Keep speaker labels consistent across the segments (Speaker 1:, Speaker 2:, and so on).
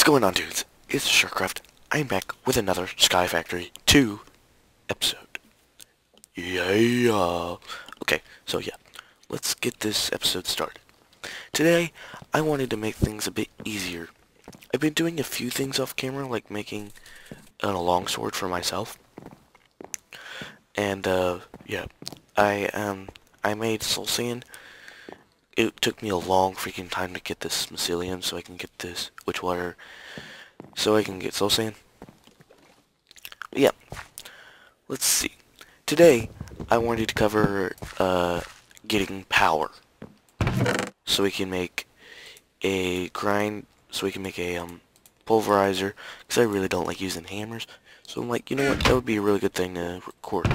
Speaker 1: going on, dudes? It's Sharkcraft. I'm back with another SkyFactory 2 episode. Yeah. Okay, so yeah, let's get this episode started. Today, I wanted to make things a bit easier. I've been doing a few things off camera, like making a longsword for myself. And, yeah, I made soul sand. It took me a long freaking time to get this mycelium so I can get this witch water, so I can get soul sand. Yeah, let's see. Today, I wanted to cover, getting power. So we can make a pulverizer, because I really don't like using hammers. So I'm like, you know what, that would be a really good thing to record,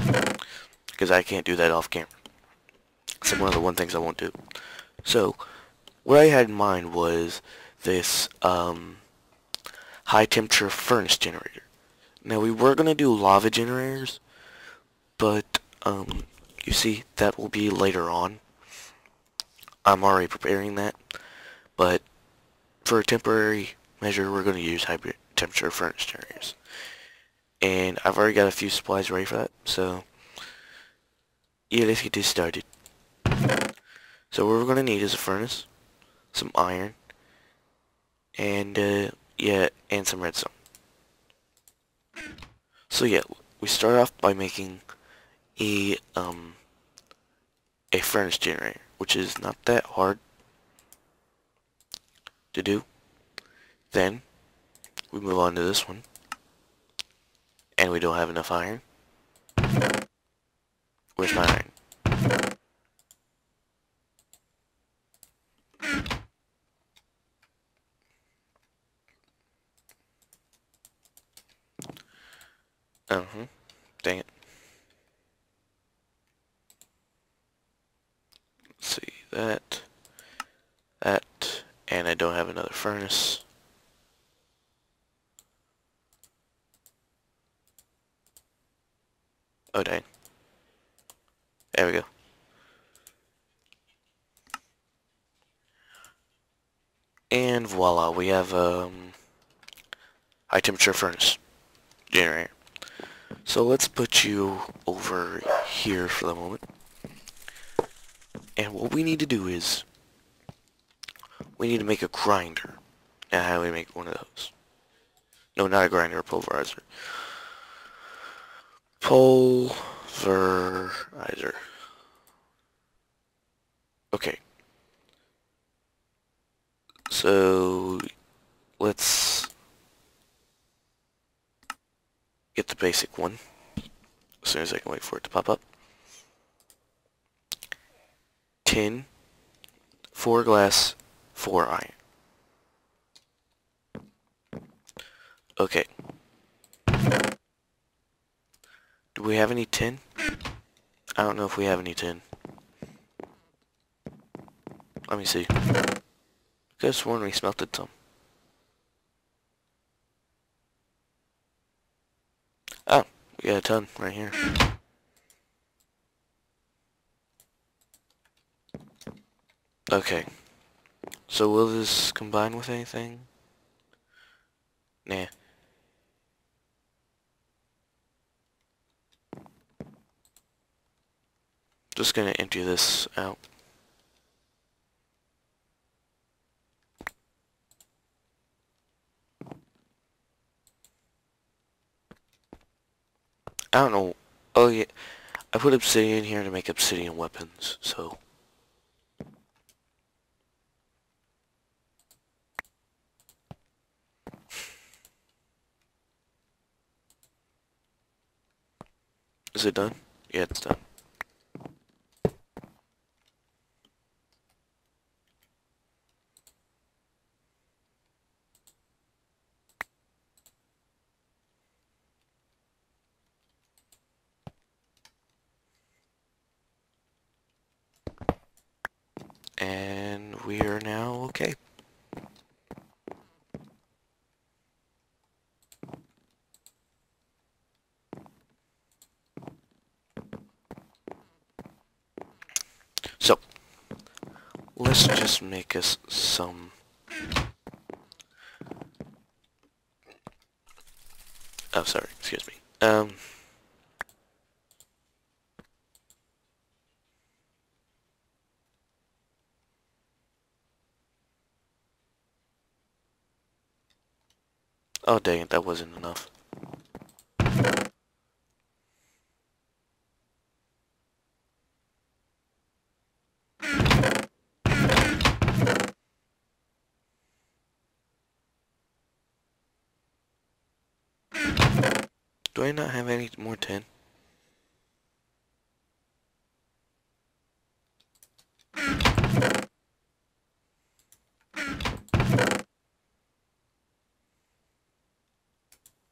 Speaker 1: because I can't do that off camera. It's like one of the things I won't do. So, what I had in mind was this, high temperature furnace generator. Now, we were going to do lava generators, but, you see, that will be later on. I'm already preparing that, but for a temporary measure, we're going to use high temperature furnace generators. And I've already got a few supplies ready for that, so yeah, let's get this started. So what we're going to need is a furnace, some iron, and yeah, and some redstone. So yeah, we start off by making a furnace generator, which is not that hard to do. Then we move on to this one, and we don't have enough iron. Where's my iron? Dang it. Let's see, that, and I don't have another furnace. Oh dang. There we go. And voila, we have high temperature furnace generator. So let's put you over here for the moment. And what we need to do is we need to make a grinder. Now how do we make one of those? No, not a grinder, a pulverizer. Pulverizer. Okay. So let's get the basic one as soon as I can wait for it to pop up. Tin, 4 glass, 4 iron. Okay. Do we have any tin? I don't know if we have any tin. Let me see. I could have sworn we smelted some. Oh, we got a ton right here. Okay. So will this combine with anything? Nah. Just gonna empty this out. I don't know. Oh yeah, I put obsidian here to make obsidian weapons, so. Is it done? Yeah, it's done. And we are now okay. So, let's just make us some Oh, sorry, excuse me. Oh dang it, that wasn't enough. Do I not have any more tin?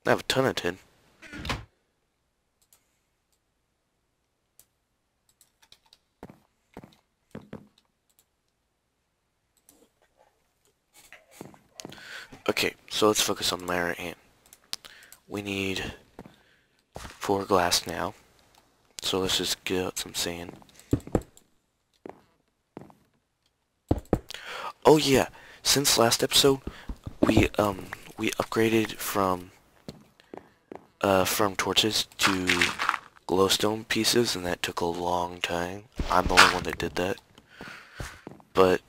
Speaker 1: I have a ton of tin. Okay, so let's focus on my right hand. We need 4 glass now. So let's just get out some sand. Oh yeah, since last episode, we upgraded from torches to glowstone pieces, and that took a long time. I'm the only one that did that. But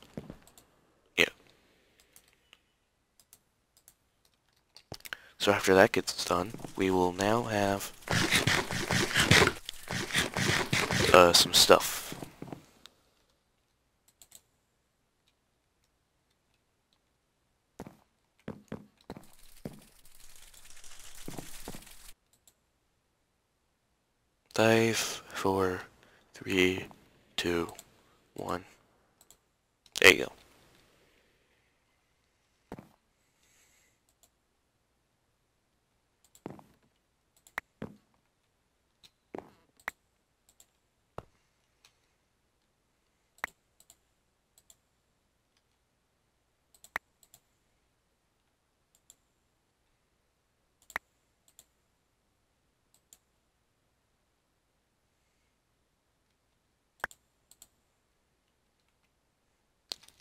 Speaker 1: yeah. So after that gets done, we will now have some stuff. Five, four, three, two, one. There you go.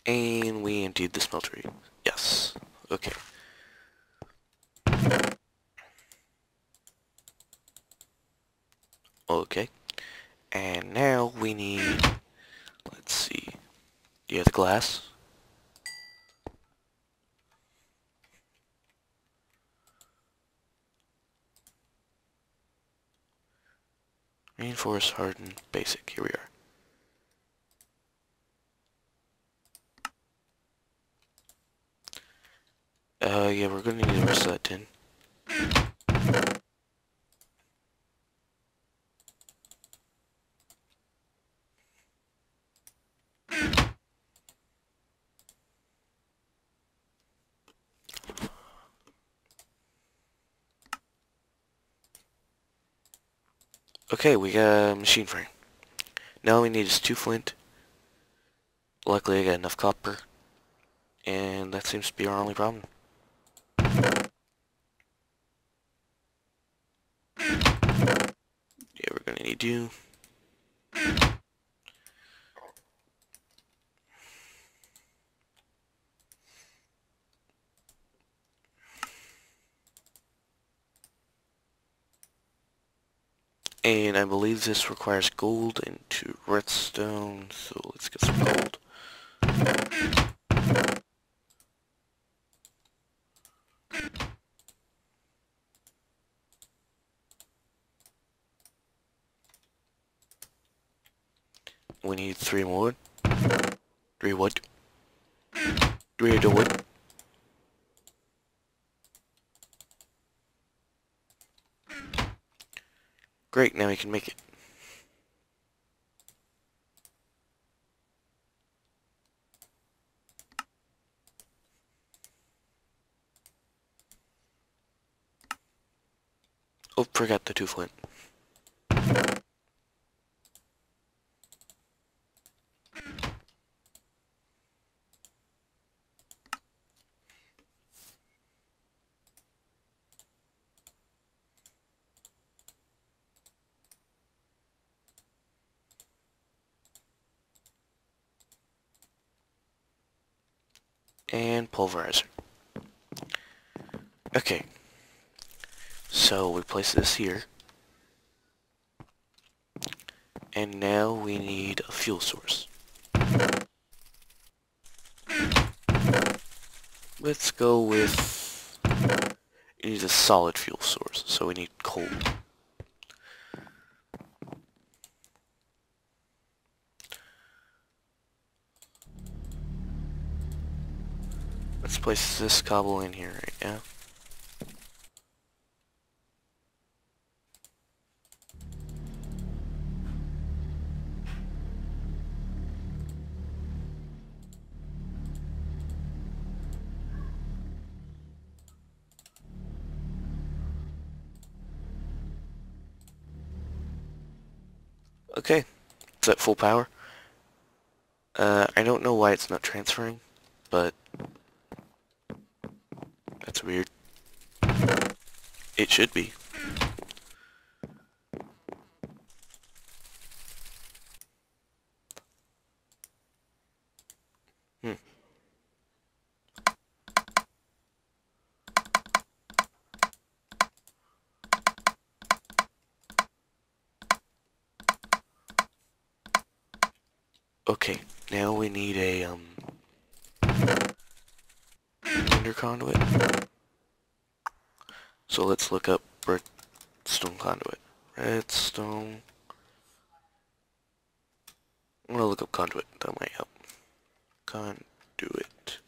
Speaker 1: And we emptied the smeltery. Yes. Okay. Okay. And now we need, let's see. Do you have the glass? Reinforced, hardened, basic. Here we are. Yeah, we're gonna need the rest of that tin. Okay, we got a machine frame. Now all we need is 2 flint. Luckily I got enough copper. And that seems to be our only problem. Yeah, we're gonna need you. And I believe this requires gold into redstone, so let's get some gold. We need 3 more wood. 3 wood. 3 of the wood. Great, now we can make it. Oh, forgot the 2 flint. And pulverizer. Okay. So we place this here. And now we need a fuel source. Let's go with... It needs a solid fuel source, so we need coal. Let's place this cobble in here right now. Okay, it's at full power. I don't know why it's not transferring, but that's weird. It should be. Hmm. Okay, now we need a, under conduit. So let's look up redstone conduit. Redstone. I'm gonna look up conduit. That might help. Conduit.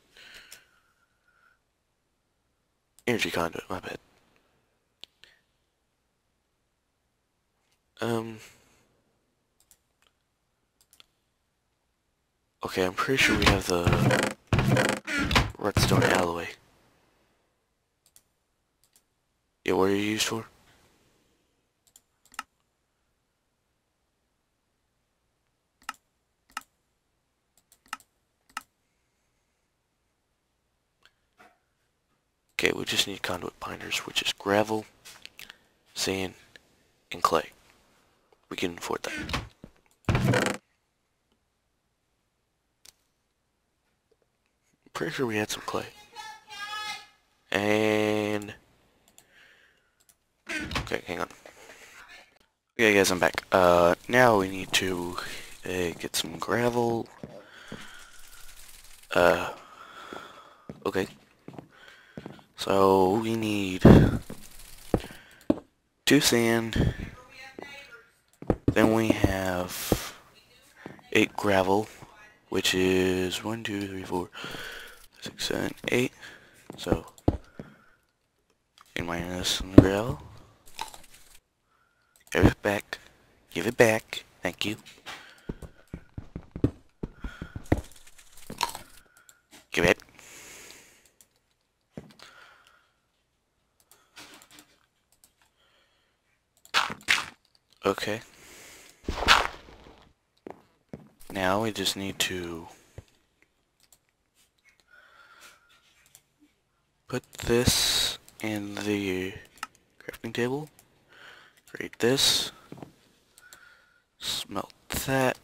Speaker 1: Energy conduit, my bad. Okay, I'm pretty sure we have the redstone alloy. Yeah, what are you used for? Okay, we just need conduit binders, which is gravel, sand, and clay. We can afford that. Pretty sure we had some clay. And... Okay, hang on. Okay guys, I'm back. Now we need to get some gravel. Okay. So we need 2 sand. Then we have 8 gravel, which is 1, 2, 3, 4, 6, 7, 8. So, minus some gravel. Give it back. Give it back. Thank you. Give it. Okay. Now we just need to put this in the crafting table. Create this. Smelt that.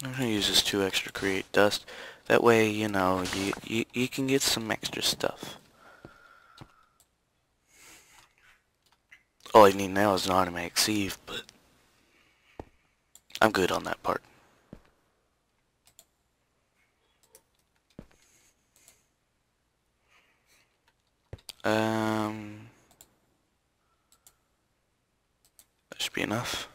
Speaker 1: I'm gonna use this 2 extra to create dust. That way, you know, you can get some extra stuff. All I need now is an automatic sieve, but I'm good on that part. That should be enough.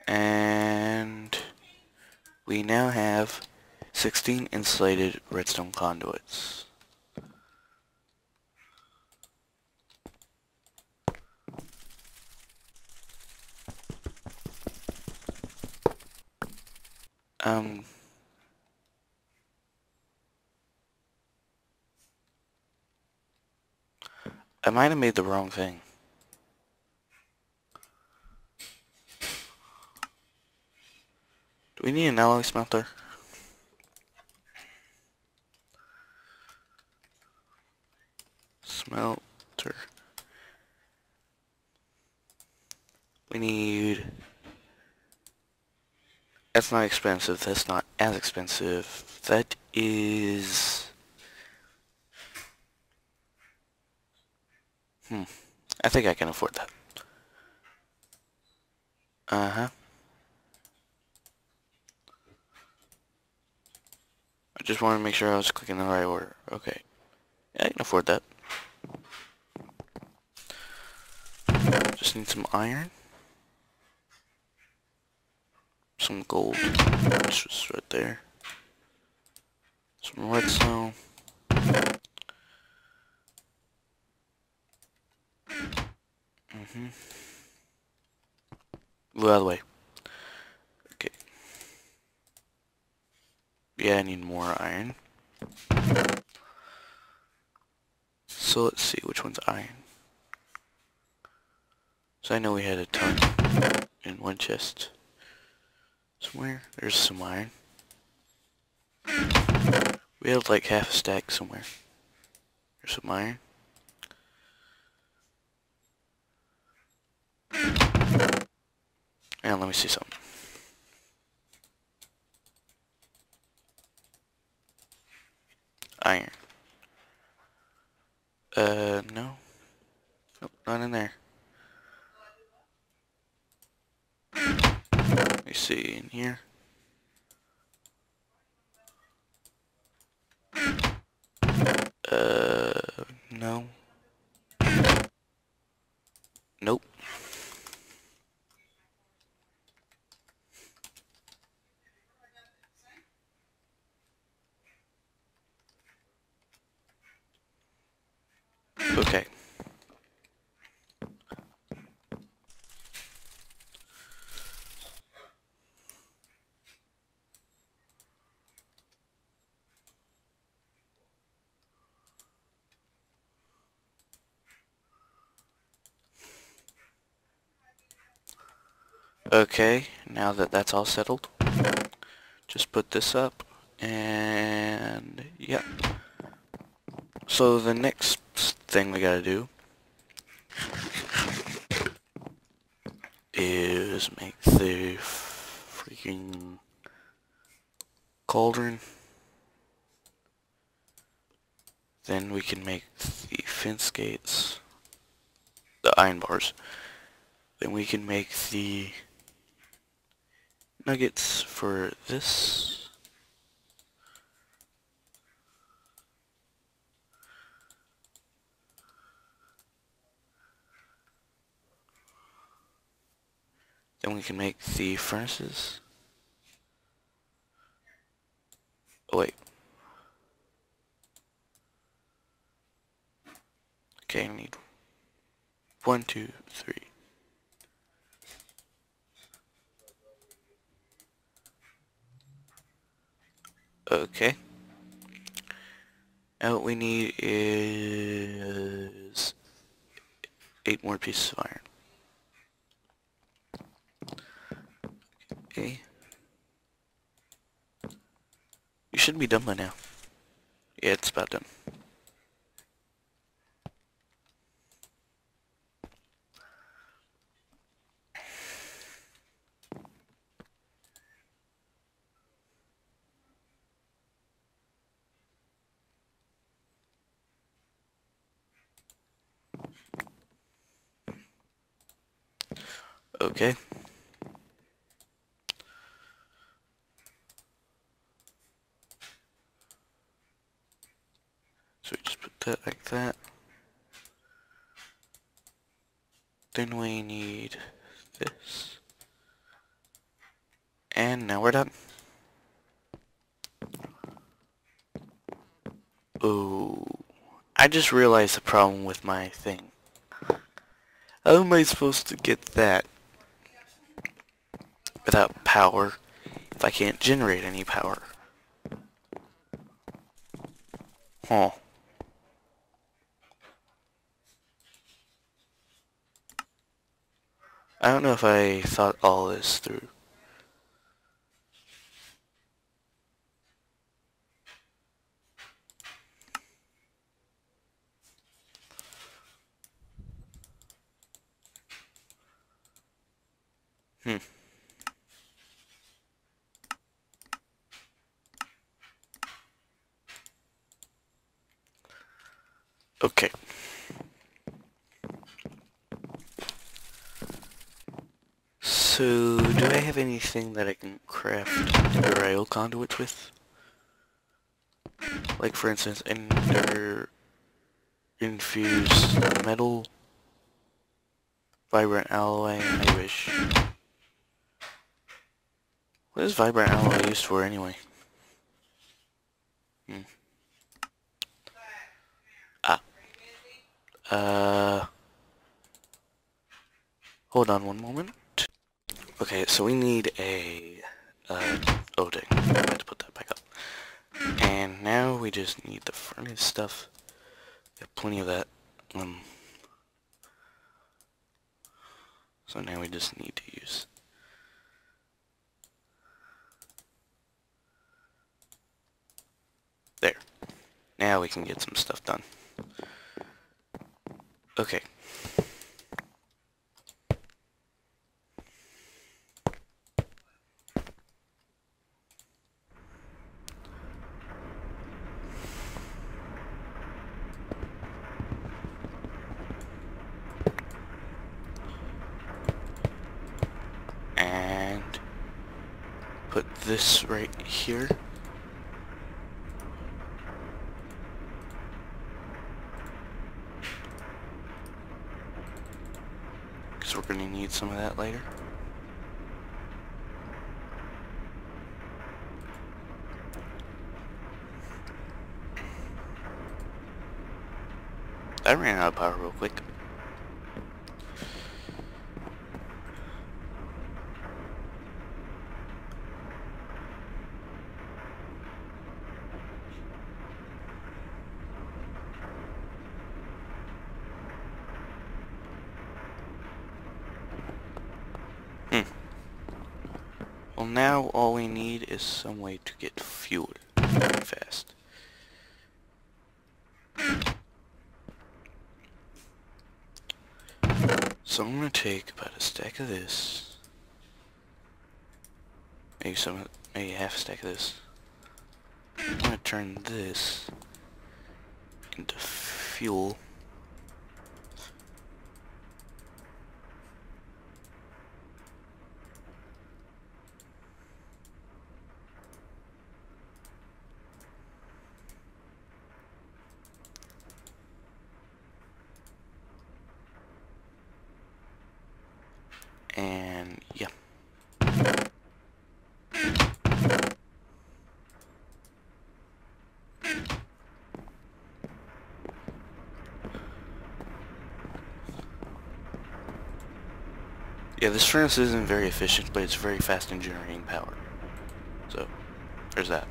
Speaker 1: And we now have 16 insulated redstone conduits. I might have made the wrong thing. Do we need an alloy smelter? Smelter. We need That's not expensive. That's not as expensive. That is... I think I can afford that. Uh-huh. I just wanted to make sure I was clicking the right order. Okay. Yeah, I can afford that. Just need some iron. Some gold. It's just right there. Some redstone. Move out of the way. Okay. Yeah, I need more iron. So let's see, which one's iron? So I know we had a ton in one chest. Somewhere, there's some iron. We had like half a stack somewhere. There's some iron. And let me see something. Iron. No. Nope, not in there. Let me see, in here. No. Nope. Okay. Okay, now that that's all settled, just put this up, and yeah. So the next thing we gotta do is make the freaking cauldron. Then we can make the fence gates, the iron bars. Then we can make the nuggets for this. Then we can make the furnaces. Oh wait. Okay, I need 1, 2, 3. Okay. Now what we need is 8 more pieces of iron. Okay. You should be done by now. Yeah, it's about done. Okay. So we just put that like that. Then we need this. And now we're done. Oh, I just realized the problem with my thing. How am I supposed to get that without power if I can't generate any power? Huh. I don't know if I thought all this through. Hmm. Okay. So, do I have anything that I can craft rail conduits with? Like, for instance, infused metal, vibrant alloy, I wish. What is vibrant alloy used for anyway? Ah. Hold on one moment. Okay, so we need a, oh dang, I had to put that back up. And now we just need the furnace stuff. We have plenty of that. So now we just need to use there. Now we can get some stuff done. Okay. And put this right here. Because we're going to need some of that later. I ran out of power real quick. Well, now all we need is some way to get fuel very fast. So I'm going to take about a stack of this. Maybe half a stack of this. I'm going to turn this into fuel. And yeah. Yeah, this furnace isn't very efficient, but it's very fast in generating power. So, there's that.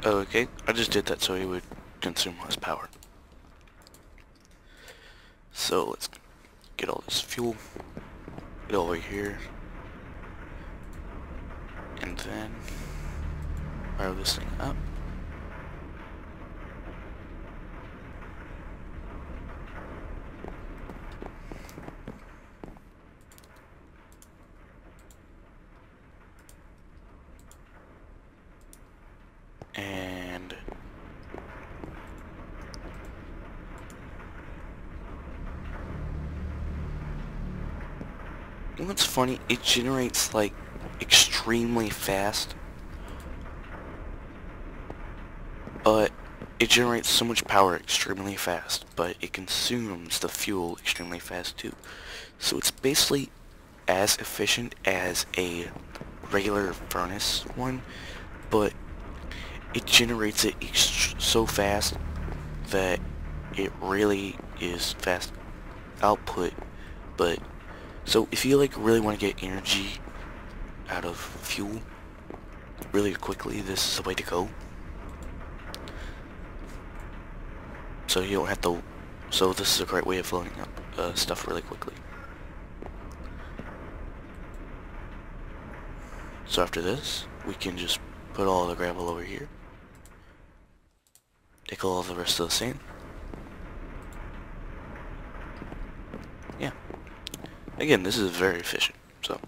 Speaker 1: Oh, okay, I just did that so it would consume less power. So let's get all this fuel, get over here, and then fire this thing up. And what's funny, it generates like extremely fast, but it generates so much power extremely fast, but it consumes the fuel extremely fast too. So it's basically as efficient as a regular furnace one, but it generates it so fast that it really is fast output. But so if you like really want to get energy out of fuel really quickly, this is the way to go. So you don't have to, so this is a great way of filling up stuff really quickly. So after this, we can just put all the gravel over here. Take all the rest of the sand. Yeah. Again, this is very efficient, so.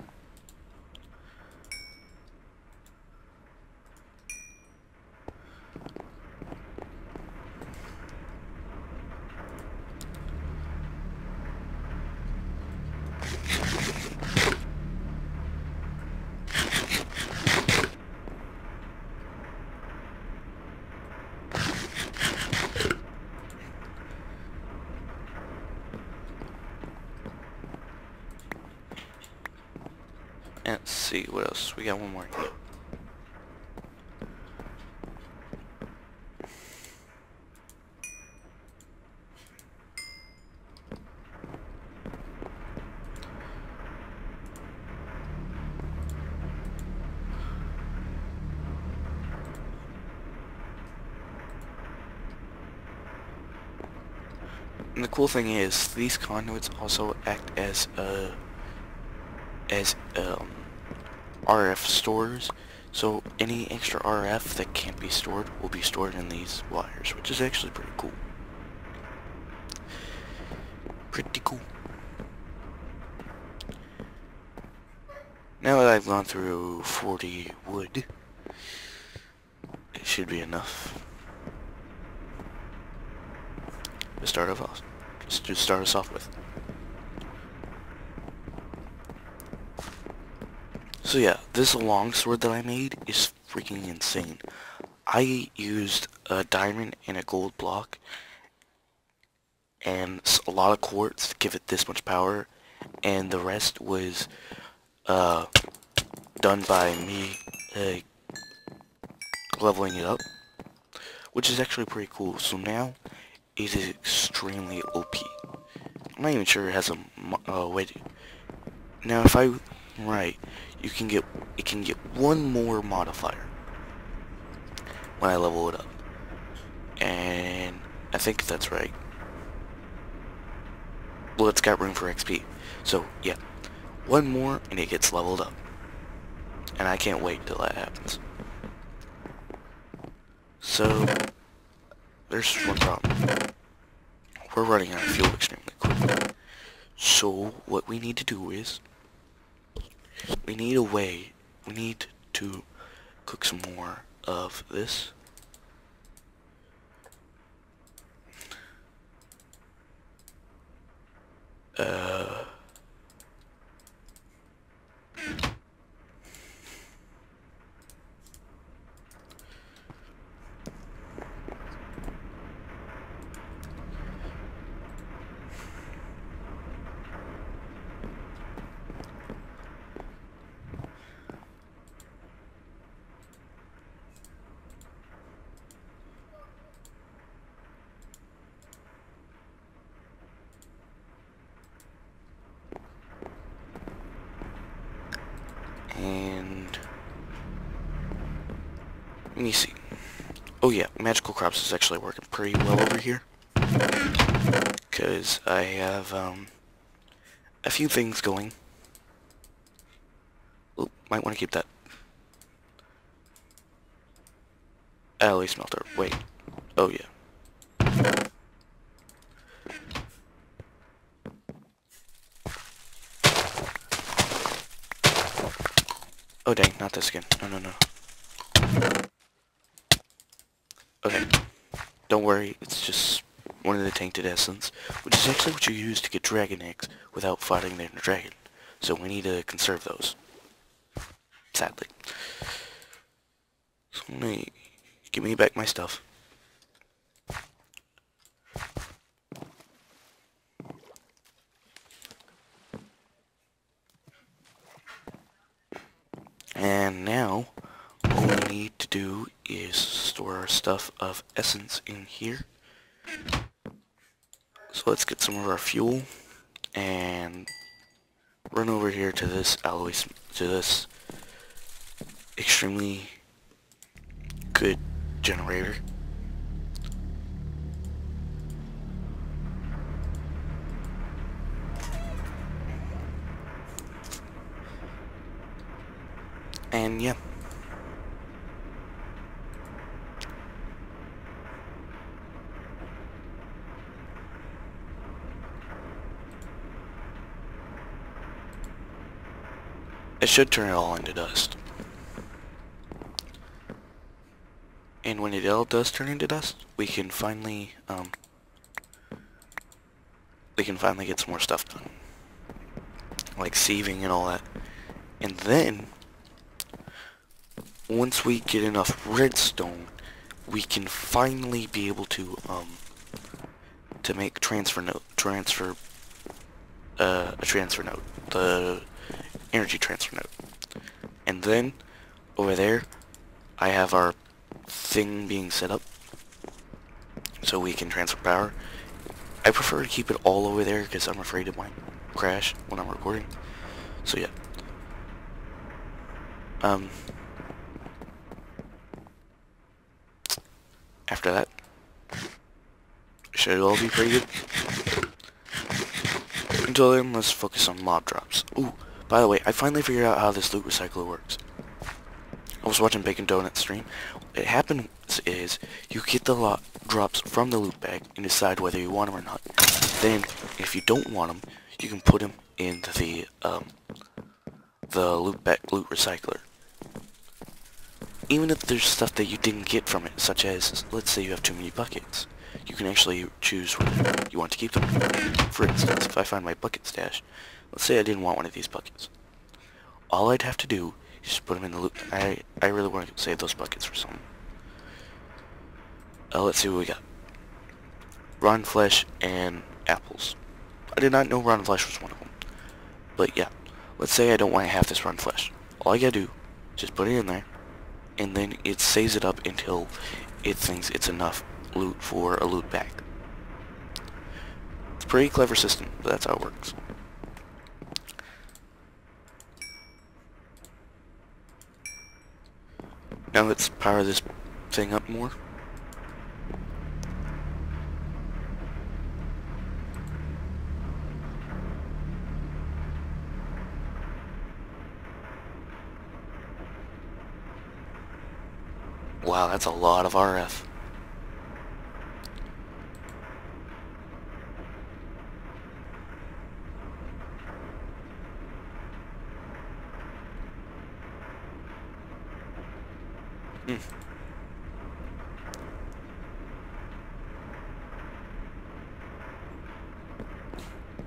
Speaker 1: Let's see, what else? We got one more here. And the cool thing is, these conduits also act as RF stores. So any extra RF that can't be stored will be stored in these wires, which is actually pretty cool. Pretty cool. Now that I've gone through 40 wood, it should be enough to start us off with. So yeah, this longsword that I made is freaking insane. I used a diamond and a gold block and a lot of quartz to give it this much power, and the rest was done by me leveling it up, which is actually pretty cool. So now it is extremely OP. I'm not even sure it has a way to... Now if I... Right, it can get one more modifier when I level it up. And I think that's right. Well, it's got room for XP. So, yeah. One more and it gets leveled up. And I can't wait till that happens. So, there's one problem. We're running out of fuel extremely quickly. So, what we need to do is... we need to cook some more of this. And let me see. Oh yeah, magical crops is actually working pretty well over here, because I have a few things going. Oh, might want to keep that. Alloy smelter. Wait. Oh yeah. Oh dang, not this again. No. Okay. Don't worry, it's just one of the tainted essence, which is actually what you use to get dragon eggs without fighting the dragon. So we need to conserve those. Sadly. So give me back my stuff. And now, all we need to do is store our stuff of essence in here. So let's get some of our fuel and run over here to this extremely good generator. And yeah. It should turn it all into dust. And when it all does turn into dust, we can finally get some more stuff done. Like sieving and all that. And then once we get enough redstone, we can finally be able to make a transfer node, the energy transfer node. And then over there I have our thing being set up so we can transfer power. I prefer to keep it all over there because I'm afraid it might crash when I'm recording. So yeah. After that, should all be pretty good. Until then, let's focus on mob drops. Ooh, by the way, I finally figured out how this loot recycler works. I was watching Bacon Donut stream. What happens is you get the drops from the loot bag and decide whether you want them or not. Then, if you don't want them, you can put them into the loot recycler. Even if there's stuff that you didn't get from it, such as, let's say you have too many buckets, you can actually choose whether you want to keep them. For instance, if I find my bucket stash, let's say I didn't want one of these buckets. All I'd have to do is just put them in the loot. I really want to save those buckets for something. Let's see what we got. Rotten flesh and apples. I did not know rotten flesh was one of them. But yeah, let's say I don't want half this rotten flesh. All I gotta do is just put it in there, and then it saves it up until it thinks it's enough loot for a loot bag. It's a pretty clever system, but that's how it works. Now let's power this thing up more. Wow, that's a lot of RF.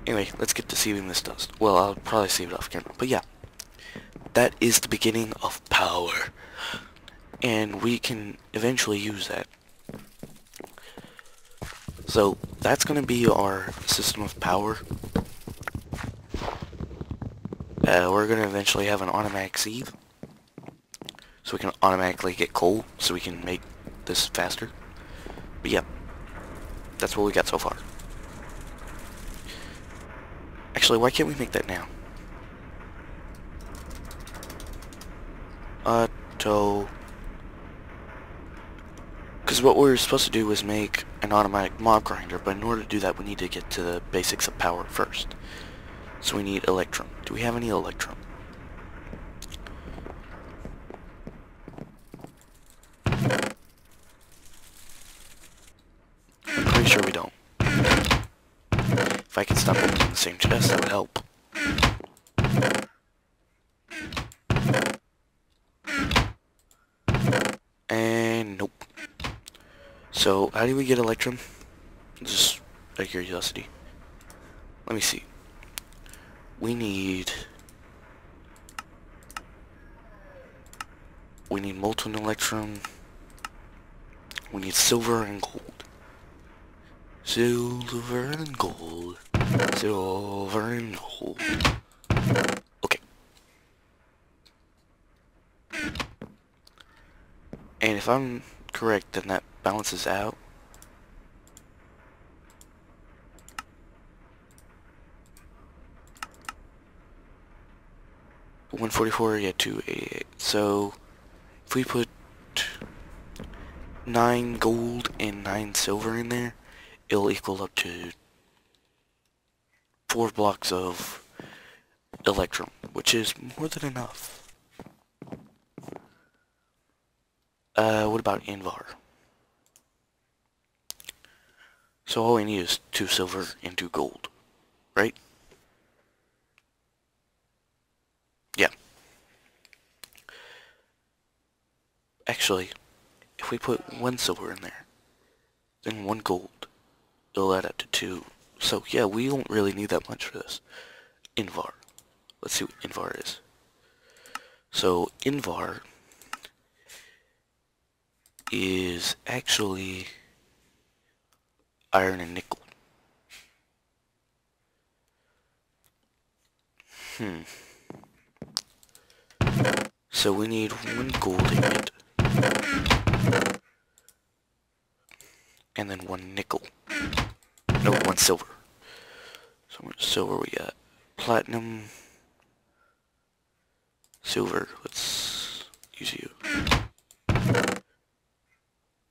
Speaker 1: Anyway, let's get to sieving this dust. Well, I'll probably save it off camera, but yeah. That is the beginning of power. And we can eventually use that. So, that's going to be our system of power. We're going to eventually have an automatic sieve. So we can automatically get coal, so we can make this faster. But yeah, that's what we got so far. Actually, why can't we make that now? Because what we were supposed to do was make an automatic mob grinder, but in order to do that we need to get to the basics of power first. So we need electrum. Do we have any electrum? I'm pretty sure we don't. If I could stop opening the same chest, that would help. And nope. So, how do we get electrum? Just out of curiosity. Let me see. We need molten electrum. We need silver and gold. Silver and gold. Silver and gold. Okay. And if I'm correct, then that balances out. $144, yeah, $288. So if we put 9 gold and 9 silver in there, it'll equal up to 4 blocks of electrum, which is more than enough. What about Invar? So all we need is 2 silver and 2 gold, right? Yeah. Actually, if we put 1 silver in there, then 1 gold, it'll add up to 2. So yeah, we don't really need that much for this. Invar. Let's see what Invar is. So Invar is actually iron and nickel. So we need 1 gold ingot and then 1 nickel. No, 1 silver. So how much silver we got? Platinum, silver. Let's use you.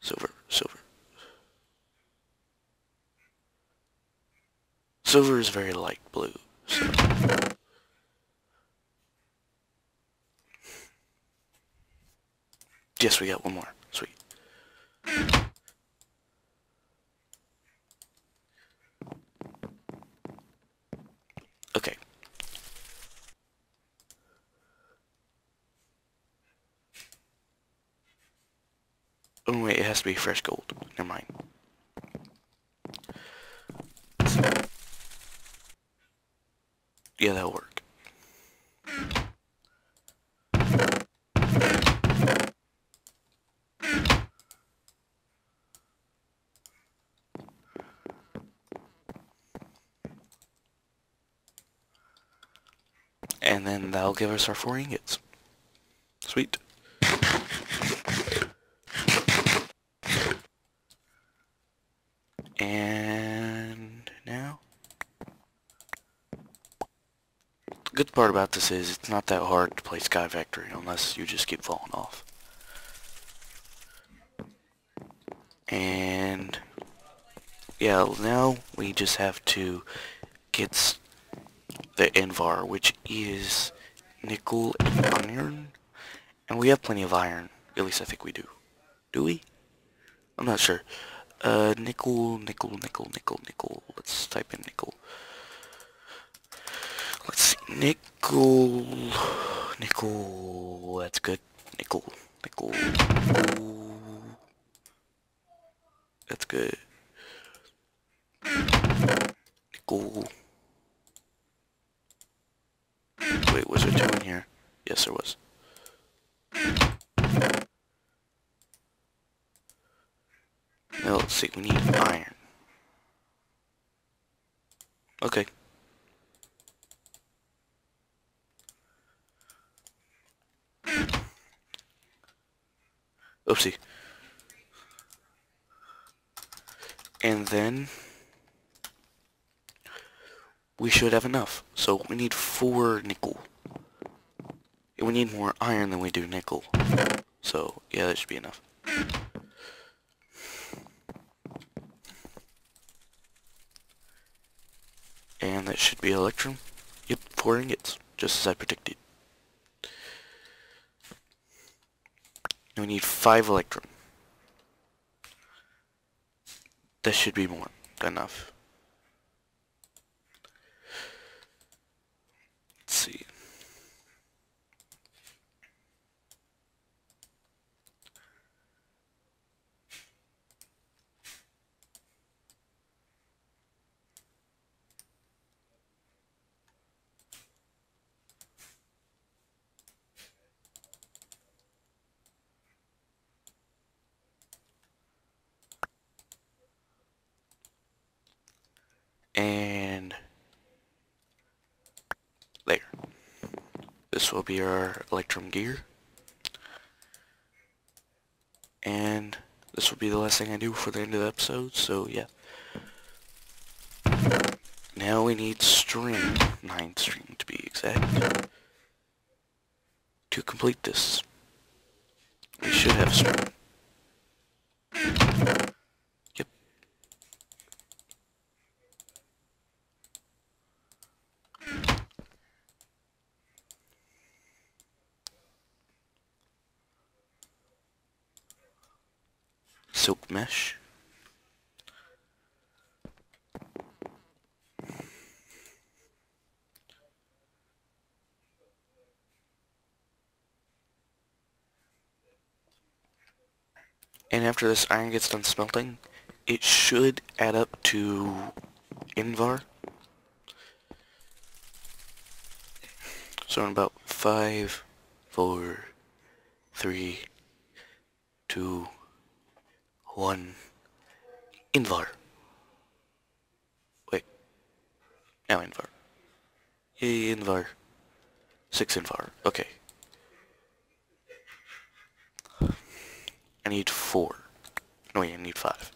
Speaker 1: Silver, silver. Silver is very light blue, so. Yes, we got 1 more. Sweet. Okay. Oh wait, it has to be fresh gold. Never mind. Yeah, that'll work. And then that'll give us our 4 ingots. Sweet. And now, the good part about this is it's not that hard to play SkyFactory unless you just keep falling off. And yeah, now we just have to get the Invar, which is nickel and iron. And we have plenty of iron. At least I think we do. Do we? I'm not sure. Nickel, nickel, nickel, nickel, nickel. Let's type in nickel. Let's see. Nickel. Nickel. That's good. Nickel. Nickel. Nickel. That's good. Nickel. Wait, was there 2 in here? Yes, there was. Now, let's see. We need iron. Okay. Oopsie. And then we should have enough. So we need 4 nickel. And we need more iron than we do nickel. So yeah, that should be enough. And that should be electrum. Yep, 4 ingots, just as I predicted. And we need 5 electrum. That should be more than enough. Let's see. And there. This will be our electrum gear. this will be the last thing I do before the end of the episode, so yeah. Now we need string, 9 string to be exact, to complete this. We should have string. Yep. Silk mesh. And after this iron gets done smelting, it should add up to Invar. So in about 5, 4, 3, 2, 1, Invar. Wait, now Invar. Yay, Invar. 6 Invar, okay. I need 4. No, wait, I need 5.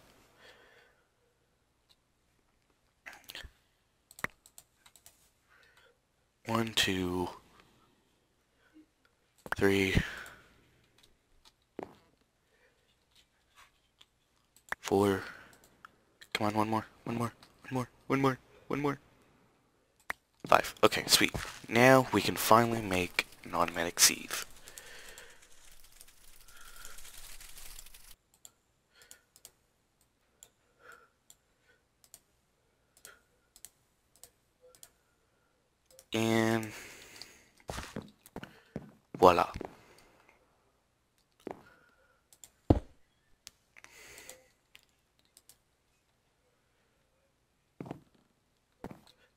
Speaker 1: One, 2, 3, 4. Come on, one more. 5. Okay, sweet. Now we can finally make an automatic sieve. And voila.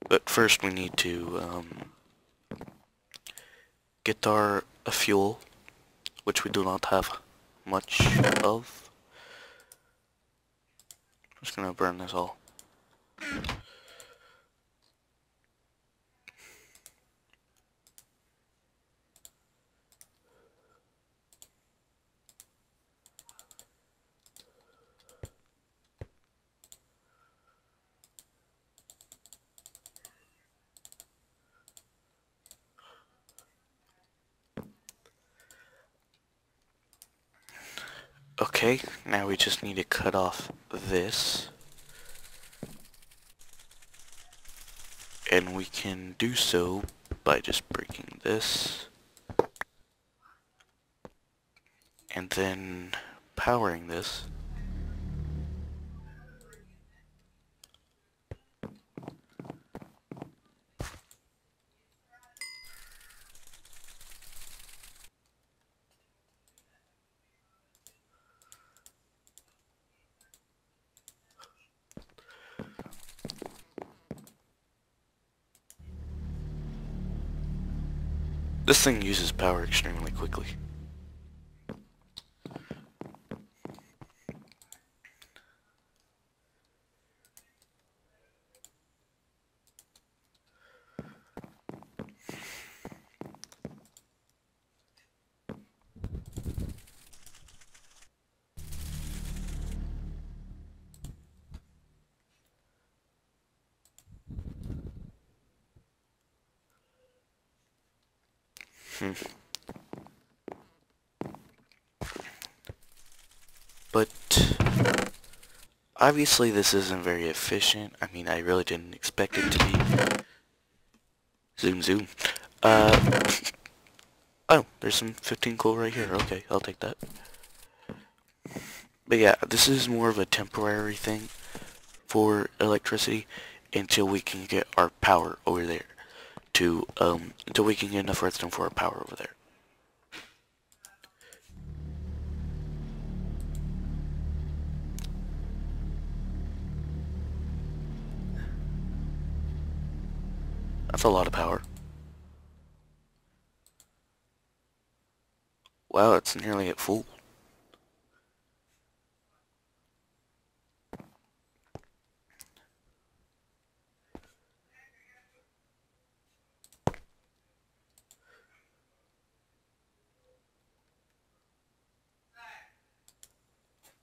Speaker 1: But first we need to get our fuel, which we do not have much of. I'm just gonna burn this all. Okay, now we just need to cut off this. And we can do so by just breaking this. And then powering this. This thing uses power extremely quickly. But obviously this isn't very efficient. I mean, I really didn't expect it to be. Zoom. Oh, there's some 15 coal right here. Okay, I'll take that. But yeah, this is more of a temporary thing for electricity until we can get our power over there. Until we can get enough redstone for our power over there. That's a lot of power. Wow, it's nearly at full.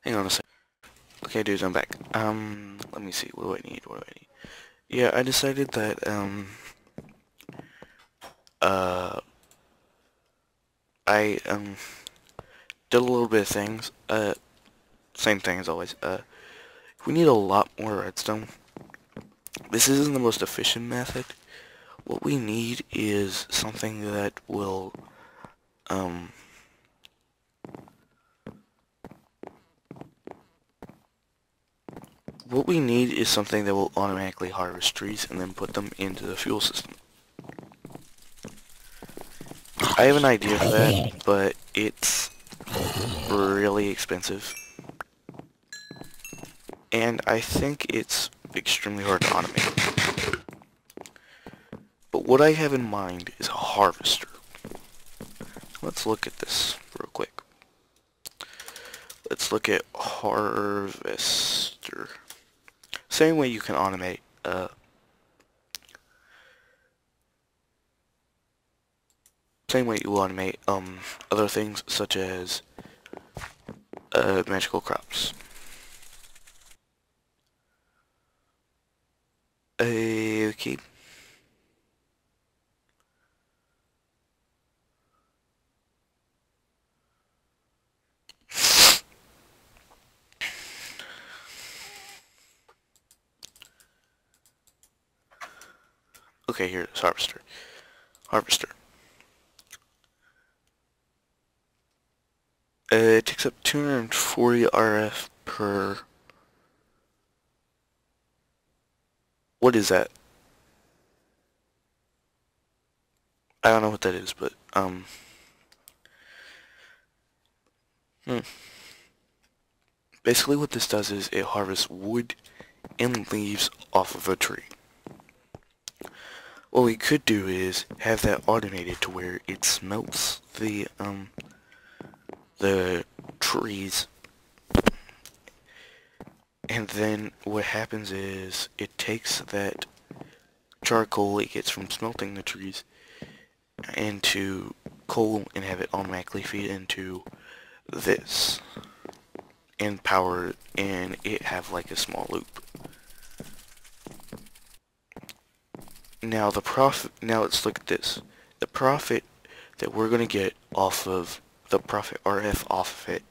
Speaker 1: Hang on a sec. Okay, dudes, I'm back. Let me see. What do I need? What do I need? Yeah, I decided that, I, did a little bit of things. Same thing as always. We need a lot more redstone. This isn't the most efficient method. What we need is something that will, what we need is something that will automatically harvest trees and then put them into the fuel system. I have an idea for that, but it's really expensive. And I think it's extremely hard to automate. But what I have in mind is a harvester. Let's look at this real quick. Let's look at harvester. Same way you can automate, same way you automate, other things such as, magical crops. Okay. Okay, here it is, harvester. Harvester. It takes up 240 RF per... What is that? I don't know what that is, but, Basically what this does is it harvests wood and leaves off of a tree. What we could do is have that automated to where it smelts the trees, and then what happens is it takes that charcoal it gets from smelting the trees into coal and have it automatically feed into this and power, and it have like a small loop. Now let's look at this. The profit that we're gonna get off of the profit RF off of it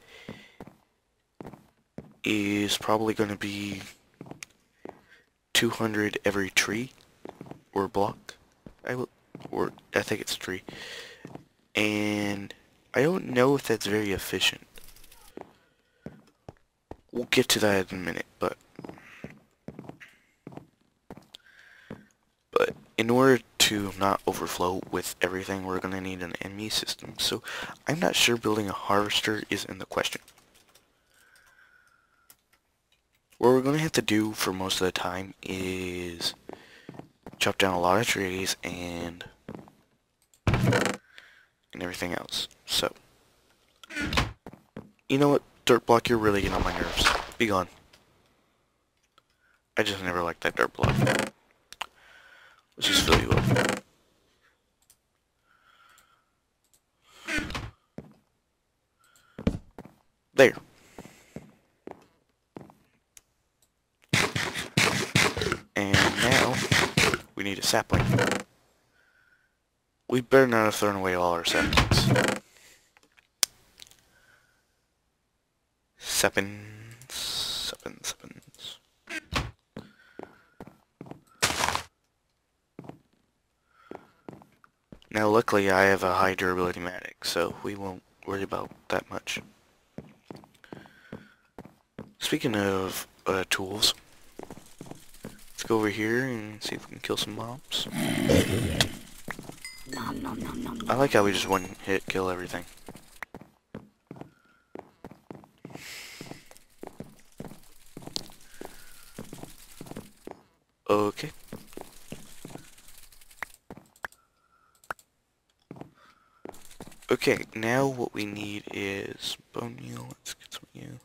Speaker 1: is probably gonna be 200 every tree or block. I think it's a tree. And I don't know if that's very efficient. We'll get to that in a minute, but in order to not overflow with everything, we're going to need an ME system. So I'm not sure building a harvester is in the question. What we're going to have to do for most of the time is chop down a lot of trees and everything else. So, you know what, dirt block, you're really getting on my nerves. Be gone. I just never liked that dirt block. Let's just fill you up. There. And now, we need a sapling. We better not have thrown away all our saplings. Sappins. Now luckily I have a high durability matic, so we won't worry about that much. Speaking of tools, let's go over here and see if we can kill some mobs. I like how we just one hit kill everything. Okay. Okay, now what we need is bone meal. Let's get some of you.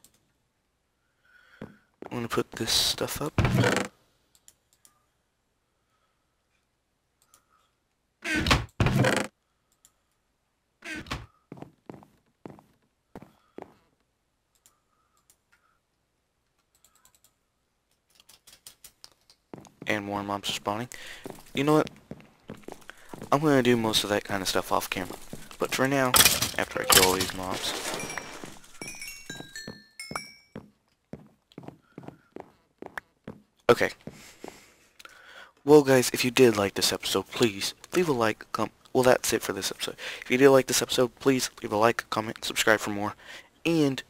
Speaker 1: I'm gonna put this stuff up. and more mobs are spawning. You know what? I'm gonna do most of that kind of stuff off camera. But for now, after I kill all these mobs, okay. Well, guys, if you did like this episode, please leave a like, well, that's it for this episode. If you did like this episode, please leave a like, comment, subscribe for more. And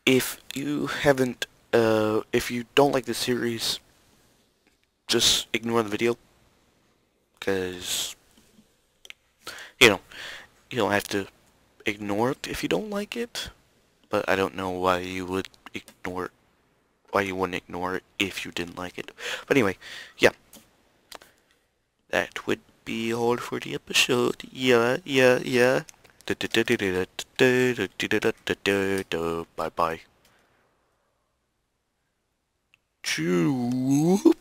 Speaker 1: if you haven't, if you don't like this series, just ignore the video. Because, you know, you don't have to ignore it if you don't like it. But I don't know why you would ignore it. Why you wouldn't ignore it if you didn't like it. But anyway, yeah. That would be all for the episode. Yeah. Bye bye. Choo.